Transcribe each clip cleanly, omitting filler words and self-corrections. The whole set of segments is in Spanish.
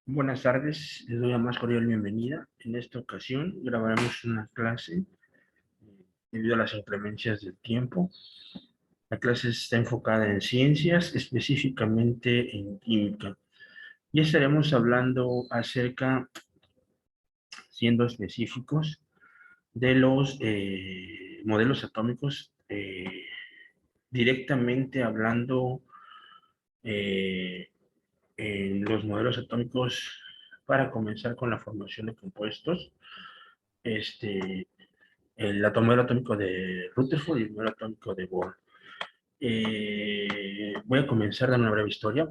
Buenas tardes, les doy la más cordial bienvenida. En esta ocasión grabaremos una clase debido a las inclemencias del tiempo. La clase está enfocada en ciencias, específicamente en química. Y estaremos hablando acerca, siendo específicos, de los modelos atómicos, directamente hablando eh, en los modelos atómicos para comenzar con la formación de compuestos. Este, el modelo atómico de Rutherford y el modelo atómico de Bohr. Voy a comenzar dando una breve historia,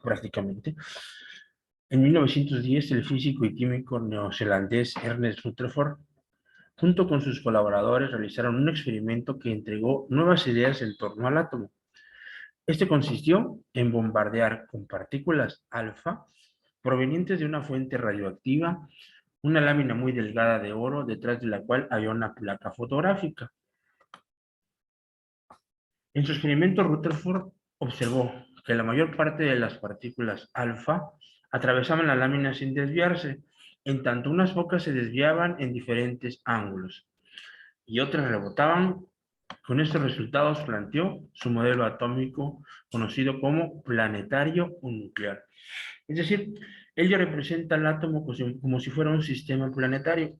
prácticamente. En 1910, el físico y químico neozelandés Ernest Rutherford, junto con sus colaboradores, realizaron un experimento que entregó nuevas ideas en torno al átomo. Este consistió en bombardear con partículas alfa provenientes de una fuente radioactiva una lámina muy delgada de oro detrás de la cual había una placa fotográfica. En su experimento, Rutherford observó que la mayor parte de las partículas alfa atravesaban la lámina sin desviarse, en tanto unas pocas se desviaban en diferentes ángulos y otras rebotaban. Con estos resultados planteó su modelo atómico conocido como planetario o nuclear. Es decir, ello representa al átomo como si fuera un sistema planetario.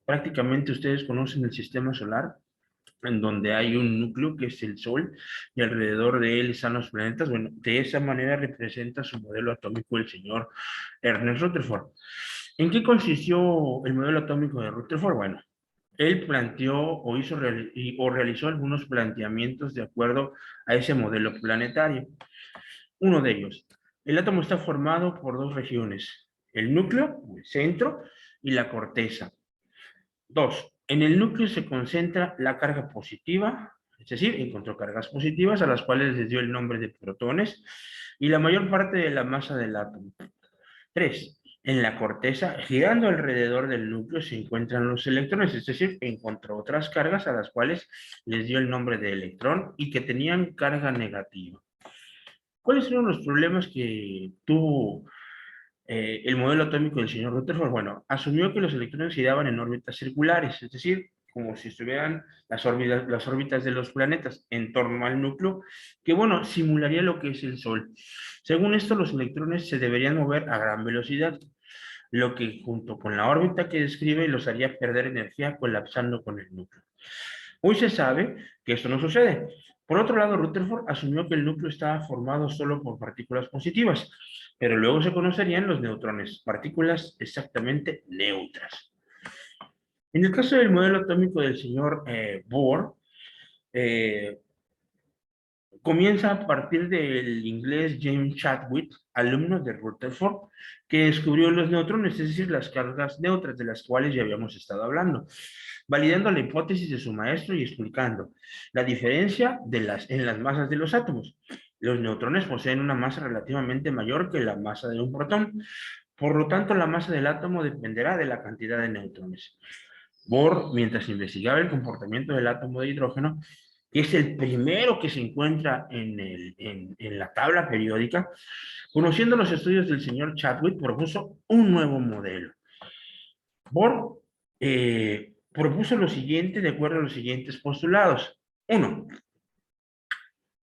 Prácticamente ustedes conocen el sistema solar, en donde hay un núcleo que es el Sol y alrededor de él están los planetas. Bueno, de esa manera representa su modelo atómico el señor Ernest Rutherford. ¿En qué consistió el modelo atómico de Rutherford? Bueno, él planteó o realizó algunos planteamientos de acuerdo a ese modelo planetario. Uno de ellos, el átomo está formado por dos regiones, el núcleo, el centro, y la corteza. Dos, en el núcleo se concentra la carga positiva, es decir, encontró cargas positivas a las cuales les dio el nombre de protones y la mayor parte de la masa del átomo. Tres, en la corteza, girando alrededor del núcleo, se encuentran los electrones, es decir, encontró otras cargas a las cuales les dio el nombre de electrón y que tenían carga negativa. ¿Cuáles fueron los problemas que tuvo el modelo atómico del señor Rutherford? Bueno, asumió que los electrones giraban en órbitas circulares, es decir, como si estuvieran las órbitas de los planetas en torno al núcleo, que bueno, simularía lo que es el Sol. Según esto, los electrones se deberían mover a gran velocidad, lo que junto con la órbita que describe los haría perder energía colapsando con el núcleo. Hoy se sabe que esto no sucede. Por otro lado, Rutherford asumió que el núcleo estaba formado solo por partículas positivas, pero luego se conocerían los neutrones, partículas exactamente neutras. En el caso del modelo atómico del señor Bohr, eh, comienza a partir del inglés James Chadwick, alumno de Rutherford, que descubrió los neutrones, es decir, las cargas neutras de las cuales ya habíamos estado hablando, validando la hipótesis de su maestro y explicando la diferencia en las masas de los átomos. Los neutrones poseen una masa relativamente mayor que la masa de un protón, por lo tanto la masa del átomo dependerá de la cantidad de neutrones. Bohr, mientras investigaba el comportamiento del átomo de hidrógeno, que es el primero que se encuentra en la tabla periódica, conociendo los estudios del señor Chadwick, propuso un nuevo modelo. Bohr propuso lo siguiente de acuerdo a los siguientes postulados. Uno,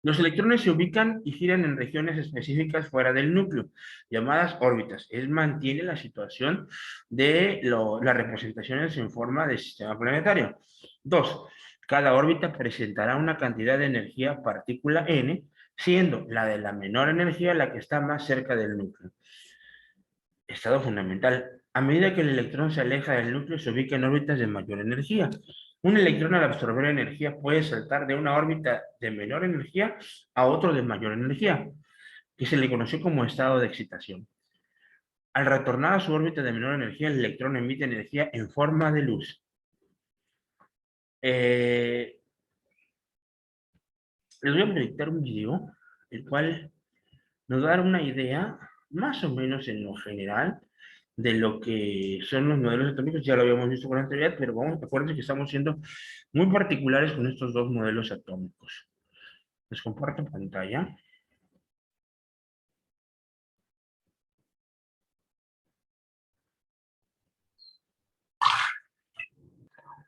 los electrones se ubican y giran en regiones específicas fuera del núcleo, llamadas órbitas. Él mantiene la situación de las representaciones en forma de sistema planetario. Dos, cada órbita presentará una cantidad de energía partícula n, siendo la de la menor energía la que está más cerca del núcleo. Estado fundamental. A medida que el electrón se aleja del núcleo, se ubica en órbitas de mayor energía. Un electrón al absorber energía puede saltar de una órbita de menor energía a otro de mayor energía, que se le conoció como estado de excitación. Al retornar a su órbita de menor energía, el electrón emite energía en forma de luz. Les voy a proyectar un video, el cual nos va a dar una idea, más o menos en lo general, de lo que son los modelos atómicos. Ya lo habíamos visto con anterioridad, pero vamos, acuérdense que estamos siendo muy particulares con estos dos modelos atómicos. Les comparto pantalla.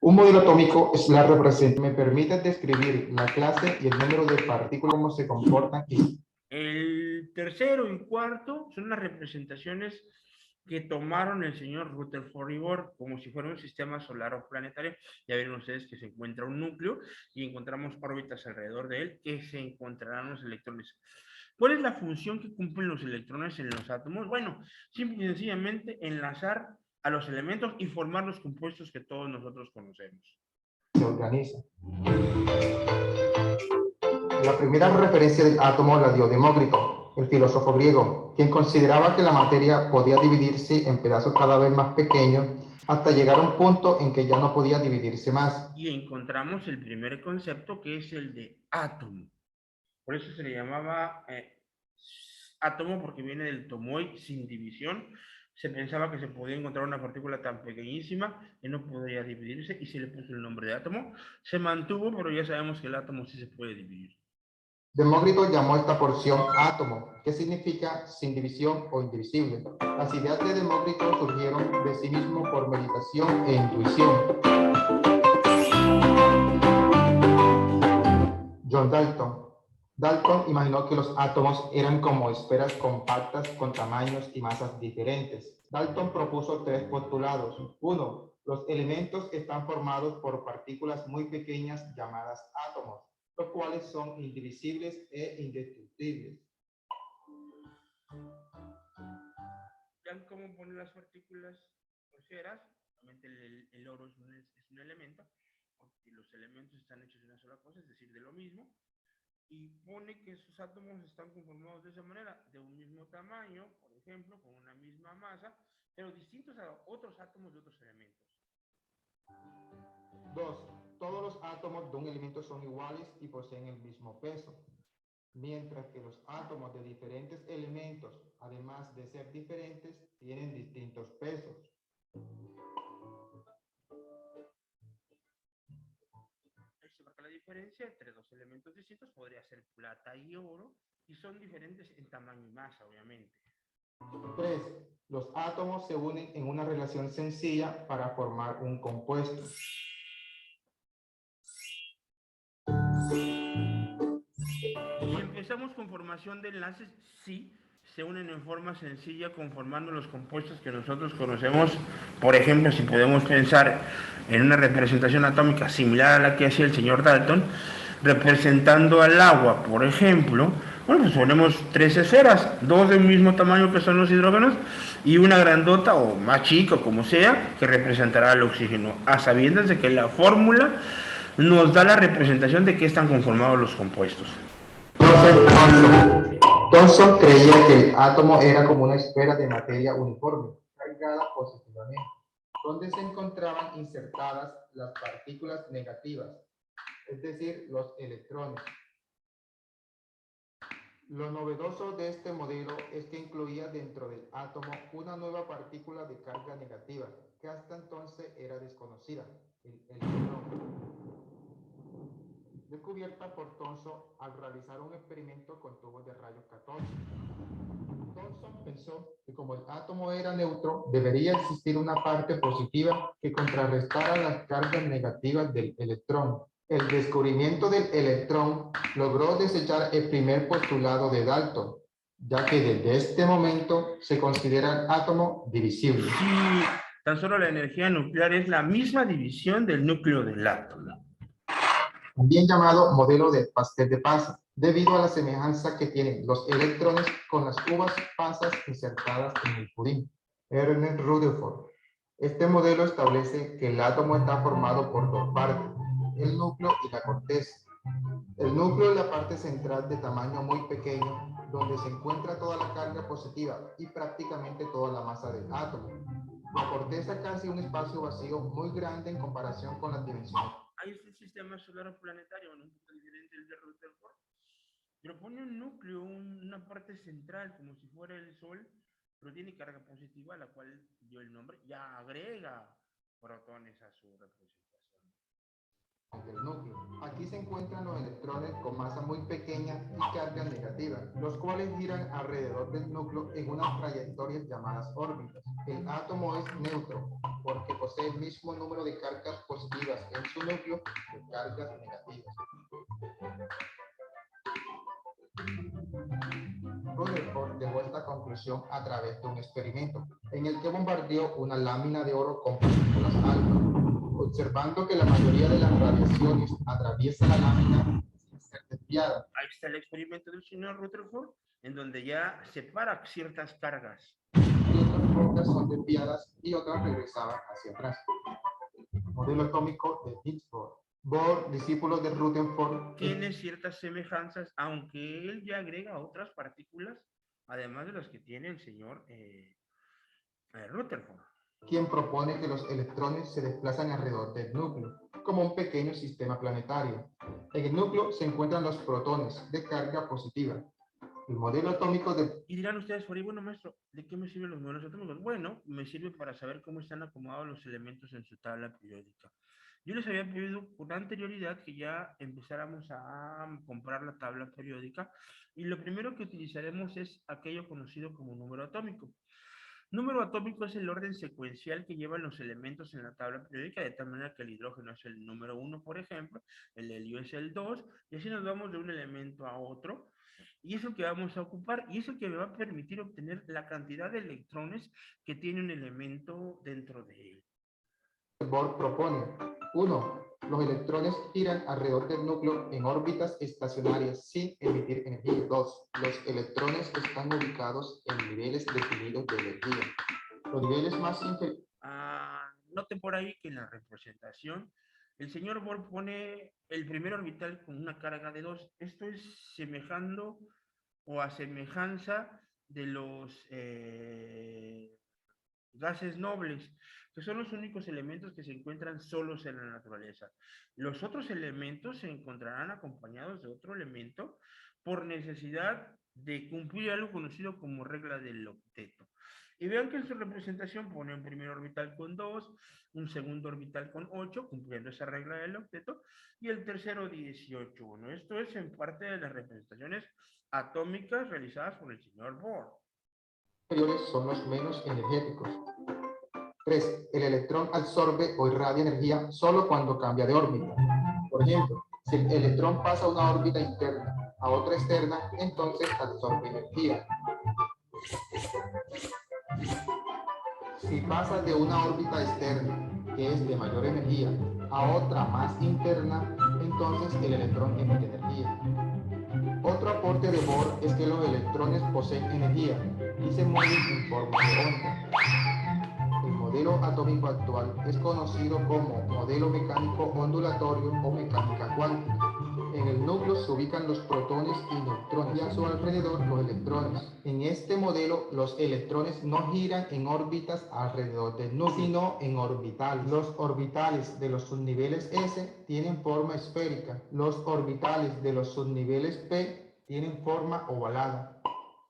Un modelo atómico es la representación. Me permite describir la clase y el número de partículas, cómo se comportan. El tercero y cuarto son las representaciones que tomaron el señor Rutherford y Bohr como si fuera un sistema solar o planetario. Ya ven ustedes que se encuentra un núcleo y encontramos órbitas alrededor de él que se encontrarán los electrones. ¿Cuál es la función que cumplen los electrones en los átomos? Bueno, simple y sencillamente enlazar a los elementos y formar los compuestos que todos nosotros conocemos. Se organiza. La primera referencia del átomo la dio Demócrito, el filósofo griego, quien consideraba que la materia podía dividirse en pedazos cada vez más pequeños hasta llegar a un punto en que ya no podía dividirse más. Y encontramos el primer concepto, que es el de átomo. Por eso se le llamaba átomo, porque viene del tomoi, sin división. Se pensaba que se podía encontrar una partícula tan pequeñísima que no podría dividirse y se le puso el nombre de átomo. Se mantuvo, pero ya sabemos que el átomo sí se puede dividir. Demócrito llamó esta porción átomo, que significa sin división o indivisible. Las ideas de Demócrito surgieron de sí mismo por meditación e intuición. John Dalton. Dalton imaginó que los átomos eran como esferas compactas con tamaños y masas diferentes. Dalton propuso tres postulados. Uno, los elementos están formados por partículas muy pequeñas llamadas átomos, los cuales son indivisibles e indestructibles. ¿Vean cómo ponen las partículas ligeras? Realmente el oro es un elemento, porque los elementos están hechos de una sola cosa, es decir, de lo mismo. Y pone que sus átomos están conformados de esa manera, de un mismo tamaño, por ejemplo, con una misma masa, pero distintos a otros átomos de otros elementos. 2. Todos los átomos de un elemento son iguales y poseen el mismo peso, mientras que los átomos de diferentes elementos, además de ser diferentes, tienen distintos pesos. Se marca la diferencia entre dos elementos distintos, podría ser plata y oro, y son diferentes en tamaño y masa, obviamente. 3. Los átomos se unen en una relación sencilla para formar un compuesto. Si empezamos con formación de enlaces, sí, se unen en forma sencilla conformando los compuestos que nosotros conocemos. Por ejemplo, si podemos pensar en una representación atómica similar a la que hacía el señor Dalton, representando al agua, por ejemplo, bueno, pues ponemos tres esferas, dos del mismo tamaño que son los hidrógenos y una grandota o más chica, como sea, que representará al oxígeno, a sabiendas de que la fórmula nos da la representación de qué están conformados los compuestos. Thomson creía que el átomo era como una esfera de materia uniforme, cargada positivamente, donde se encontraban insertadas las partículas negativas, es decir, los electrones. Lo novedoso de este modelo es que incluía dentro del átomo una nueva partícula de carga negativa, que hasta entonces era desconocida, el electrón. Descubierta por Thomson al realizar un experimento con tubos de rayos catódicos. Thomson pensó que como el átomo era neutro, debería existir una parte positiva que contrarrestara las cargas negativas del electrón. El descubrimiento del electrón logró desechar el primer postulado de Dalton, ya que desde este momento se considera el átomo divisible. Sí, tan solo la energía nuclear es la misma división del núcleo del átomo. También llamado modelo de pastel de pasa, debido a la semejanza que tienen los electrones con las uvas pasas insertadas en el pudín. Ernest Rutherford. Este modelo establece que el átomo está formado por dos partes, el núcleo y la corteza. El núcleo es la parte central de tamaño muy pequeño, donde se encuentra toda la carga positiva y prácticamente toda la masa del átomo. La corteza es casi un espacio vacío muy grande en comparación con las dimensiones. Ahí es el sistema solar o planetario, un poco diferente del de Rutherford, pero pone un núcleo, una parte central, como si fuera el Sol, pero tiene carga positiva, a la cual dio el nombre, ya agrega protones a su representación. del núcleo. Aquí se encuentran los electrones con masa muy pequeña y carga negativa, los cuales giran alrededor del núcleo en unas trayectorias llamadas órbitas. El átomo es neutro porque posee el mismo número de cargas positivas en su núcleo que cargas negativas. Rutherford dejó esta conclusión a través de un experimento en el que bombardeó una lámina de oro con partículas alfa, observando que la mayoría de las radiaciones atraviesa la lámina sin ser desviada. Ahí está el experimento del señor Rutherford, en donde ya separa ciertas cargas. Y otras pocas son desviadas y otras regresaban hacia atrás. Modelo atómico de Niels Bohr. Bohr, discípulo de Rutherford, tiene ciertas semejanzas, aunque él ya agrega otras partículas, además de las que tiene el señor Rutherford. Quien propone que los electrones se desplazan alrededor del núcleo, como un pequeño sistema planetario. En el núcleo se encuentran los protones de carga positiva. El modelo atómico de... Y dirán ustedes por ahí, bueno, maestro, ¿de qué me sirven los modelos atómicos? Bueno, me sirve para saber cómo están acomodados los elementos en su tabla periódica. Yo les había pedido con anterioridad que ya empezáramos a comprar la tabla periódica y lo primero que utilizaremos es aquello conocido como número atómico. Número atómico es el orden secuencial que llevan los elementos en la tabla periódica, de tal manera que el hidrógeno es el número 1, por ejemplo, el helio es el 2, y así nos vamos de un elemento a otro, y es lo que vamos a ocupar, y eso que me va a permitir obtener la cantidad de electrones que tiene un elemento dentro de él. Bohr propone: 1. Los electrones giran alrededor del núcleo en órbitas estacionarias sin emitir energía. 2. Los electrones están ubicados en niveles definidos de energía. Los niveles más inferiores... Noten por ahí que en la representación el señor Bohr pone el primer orbital con una carga de 2. Esto es semejando o a semejanza de los gases nobles, que son los únicos elementos que se encuentran solos en la naturaleza. Los otros elementos se encontrarán acompañados de otro elemento por necesidad de cumplir algo conocido como regla del octeto. Y vean que en su representación pone un primer orbital con 2, un segundo orbital con 8, cumpliendo esa regla del octeto, y el tercero 18. Bueno, esto es en parte de las representaciones atómicas realizadas por el señor Bohr. Son los menos energéticos. 3. El electrón absorbe o irradia energía solo cuando cambia de órbita. Por ejemplo, si el electrón pasa una órbita interna a otra externa, entonces absorbe energía. Si pasa de una órbita externa, que es de mayor energía, a otra más interna, entonces el electrón emite energía. Otro aporte de Bohr es que los electrones poseen energía y se mueven en forma de onda. El modelo atómico actual es conocido como modelo mecánico ondulatorio o mecánica cuántica. En el núcleo se ubican los protones y neutrones y a su alrededor los electrones. En este modelo, los electrones no giran en órbitas alrededor del núcleo, sino en orbitales. Los orbitales de los subniveles S tienen forma esférica. Los orbitales de los subniveles P tienen forma ovalada.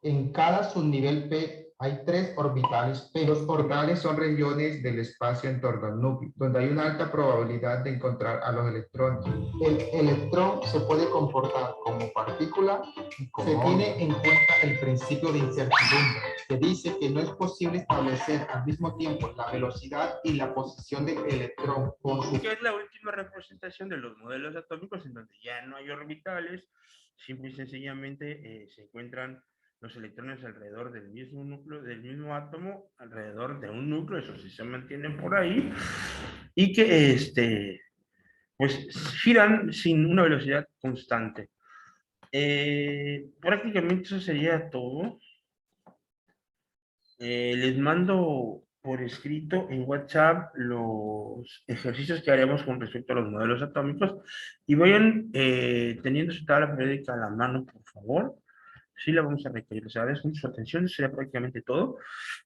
En cada subnivel P hay 3 orbitales P. Los orbitales son regiones del espacio en torno al núcleo, donde hay una alta probabilidad de encontrar a los electrones. El electrón se puede comportar como partícula. Se tiene en cuenta el principio de incertidumbre, que dice que no es posible establecer al mismo tiempo la velocidad y la posición del electrón. Que es la última representación de los modelos atómicos en donde ya no hay orbitales, simple y sencillamente se encuentran los electrones alrededor del mismo núcleo, del mismo átomo, alrededor de un núcleo, eso sí se mantienen por ahí, y que pues giran sin una velocidad constante. Prácticamente eso sería todo. Les mando por escrito en WhatsApp los ejercicios que haremos con respecto a los modelos atómicos y vayan teniendo su tabla periódica a la mano, por favor. Sí la vamos a requerir, les agradezco mucho su atención, eso sería prácticamente todo.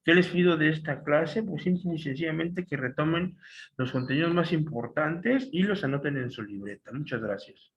¿Qué les pido de esta clase? Pues simple y sencillamente que retomen los contenidos más importantes y los anoten en su libreta. Muchas gracias.